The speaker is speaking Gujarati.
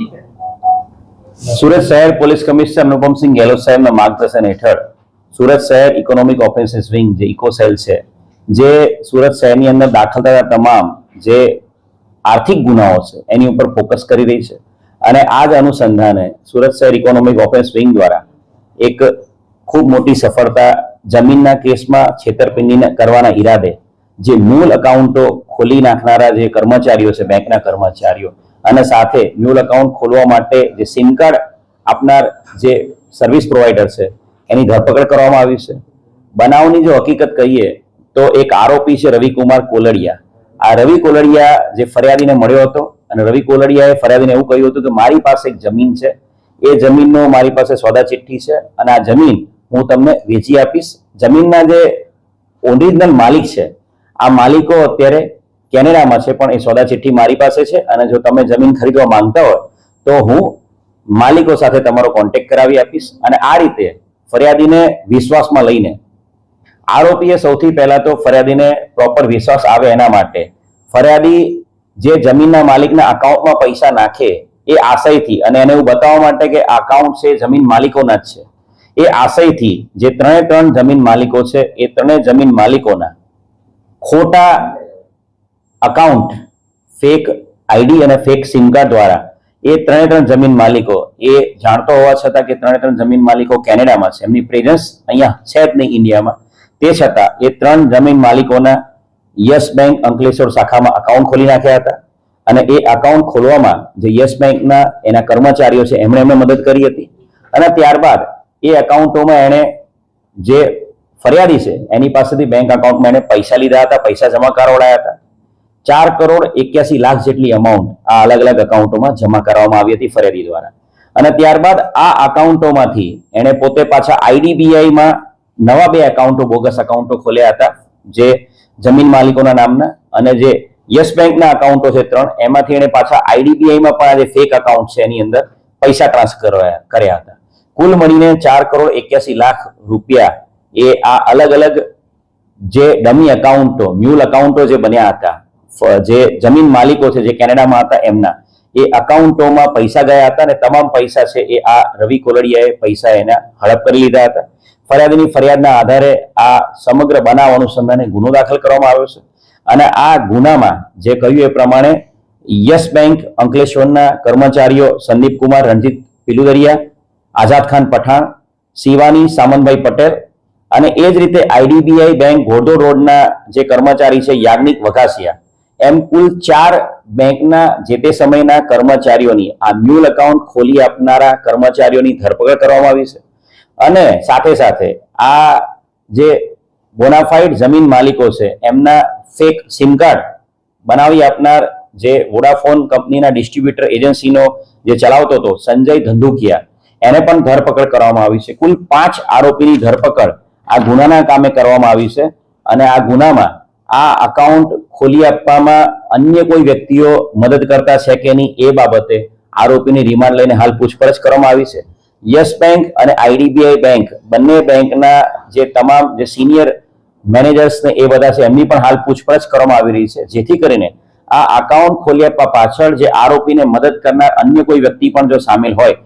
સુરત શહેર પોલીસ કમિશનર અનુપમસિંહ ગેહલોત સાહેબના માર્ગદર્શન હેઠળ સુરત શહેર ઇકોનોમિક ઓફેન્સીસ વિંગ જે ઇકોસેલ છે, જે સુરત શહેરની અંદર દાખલ થતા તમામ જે આર્થિક ગુનાઓ છે એની ઉપર ફોકસ કરી રહી છે. અને આ જ અનુસંધાને સુરત શહેર ઇકોનોમિક ઓફેન્સ વિંગ દ્વારા એક ખૂબ મોટી સફળતા જમીનના કેસમાં છેતરપિંડી કરવાના ઈરાદે જે મૂળ એકાઉન્ટો ખોલી નાખનારા જે કર્મચારીઓ છે, બેંકના કર્મચારીઓ, અને સાથે મ્યુલ એકાઉન્ટ ખોલવા માટે જે સિમ કાર્ડ આપનાર જે સર્વિસ પ્રોવાઈડર છે એની ધરપકડ કરવામાં આવી છે. બનાવની જો હકીકત કહીએ તો એક આરોપી છે રવિકુમાર કોલડિયા. આ રવિ કોલડિયા જે ફરિયાદીને મળ્યો હતો અને રવિ કોલડિયાએ ફરિયાદીને એવું કહ્યું હતું કે મારી પાસે એક જમીન છે, એ જમીનનો મારી પાસે સોદા ચિઠ્ઠી છે અને આ જમીન હું તમને વેચી આપીશ. જમીનના જે ઓરિજિનલ માલિક છે, આ માલિકો અત્યારે કેનેડામાં છે, પણ એ સોદા ચિઠ્ઠી મારી પાસે છે અને જો તમે જમીન ખરીદવા માંગતા હોય તો હું માલિકો સાથે તમારો કોન્ટેક્ટ કરાવી આપીશ. અને આ રીતે ફરિયાદીને વિશ્વાસમાં લઈને આરોપીએ સૌથી પહેલા તો ફરિયાદીને પ્રોપર વિશ્વાસ આવે એના માટે ફરિયાદી જે જમીનના માલિકના અકાઉન્ટમાં પૈસા નાખે એ આશયથી, અને એને એવું બતાવવા માટે કે અકાઉન્ટ છે જમીન માલિકોના જ છે, એ આશયથી જે ત્રણ જમીન માલિકો છે એ ત્રણેય જમીન માલિકોના ખોટા અકાઉન્ટ, ફેક આઈડી અને ફેક સિમ કાર્ડ દ્વારા એ ત્રણ જમીન માલિકો એ જાણતો હોવા છતાં કે ત્રણ જમીન માલિકો કેનેડામાં છે, એમની પ્રેઝન્સ અહીંયા છે જ નહીં ઇન્ડિયામાં, તે છતાં એ ત્રણ જમીન માલિકોના યસ બેંક અંકલેશ્વર શાખામાં અકાઉન્ટ ખોલી નાખ્યા હતા. અને એ અકાઉન્ટ ખોલવામાં જે યસ બેંકના એના કર્મચારીઓ છે એમણે મદદ કરી હતી. અને ત્યારબાદ એ અકાઉન્ટોમાં એણે જે ફરિયાદી છે એની પાસેથી બેંક અકાઉન્ટમાં એણે પૈસા લીધા હતા, પૈસા જમા કરાવડાયા હતા. 4,81,00,000 જેટલી અમાઉન્ટ આ અલગ અલગ અકાઉન્ટોમાં જમા કરવામાં આવી હતી ફરિયાદી દ્વારા. અને ત્યારબાદ આ અકાઉન્ટોમાંથી એણે પોતે પાછા આઈડીબીઆઈમાં નવા 2 એકાઉન્ટો, બોગસ એકાઉન્ટો ખોલ્યા હતા જે જમીન માલિકોના નામના, અને જે યસ બેંકના એકાઉન્ટો છે 3, એમાંથી એણે પાછા આઈડીબીઆઈમાં પણ આ જે ફેક એકાઉન્ટ છે એની અંદર પૈસા ટ્રાન્સફર કર્યા હતા. કુલ મળીને 4,81,00,000 રૂપિયા એ આ અલગ અલગ જે ડમી એકાઉન્ટો, મ્યુલ એકાઉન્ટો જે બન્યા હતા, જે જમીન માલિકો છે જે કેનેડામાં હતા એમના, એ અકાઉન્ટોમાં પૈસા ગયા હતા અને તમામ પૈસા છે એ આ રવિ કોલડિયાએ પૈસા એના હડપ કરી લીધા હતા. ફરિયાદીની ફરિયાદના આધારે આ સમગ્ર બનાવ અનુસંધાને ગુનો દાખલ કરવામાં આવ્યો છે. અને આ ગુનામાં જે કહ્યું એ પ્રમાણે યસ બેંક અંકલેશ્વરના કર્મચારીઓ સંદીપ કુમાર રણજીત પિલુદરિયા, આઝાદ ખાન પઠાણ, શિવાની સામંતભાઈ પટેલ, અને એ જ રીતે આઈડીબીઆઈ બેંક ઘોડદોડ રોડના જે કર્મચારી છે યાજ્ઞિક વઘાસિયા, એમ કુલ 4 બેંકના જે તે સમયના કર્મચારીઓની આ મ્યુલ એકાઉન્ટ ખોલી આપનારા કર્મચારીઓની ધરપકડ કરવામાં આવી છે. અને સાથે સાથે આ જે બોનાફાઇડ જમીન માલિકો છે એમના ફેક સિમ કાર્ડ બનાવી આપનાર જે વોડાફોન કંપનીના ડિસ્ટ્રીબ્યુટર એજન્સીનો જે ચલાવતો હતો સંજય ધંધુકિયા, એને પણ ધરપકડ કરવામાં આવી છે. કુલ 5 આરોપીની ધરપકડ આ ગુનાના કામે કરવામાં આવી છે. અને આ ગુનામાં આ અકાઉન્ટ ખોલી આપવામાં અન્ય કોઈ વ્યક્તિઓ મદદ કરતા છે કે નહીં એ બાબતે આરોપીની રિમાન્ડ લઈને હાલ પૂછપરછ કરવામાં આવી છે. યસ બેંક અને આઈડીબીઆઈ બેંક બંને બેંકના જે તમામ જે સિનિયર મેનેજર્સ ને એ બધા છે એમની પણ હાલ પૂછપરછ કરવામાં આવી રહી છે, જેથી કરીને આ અકાઉન્ટ ખોલી આપવા પાછળ જે આરોપીને મદદ કરનાર અન્ય કોઈ વ્યક્તિ પણ જો સામેલ હોય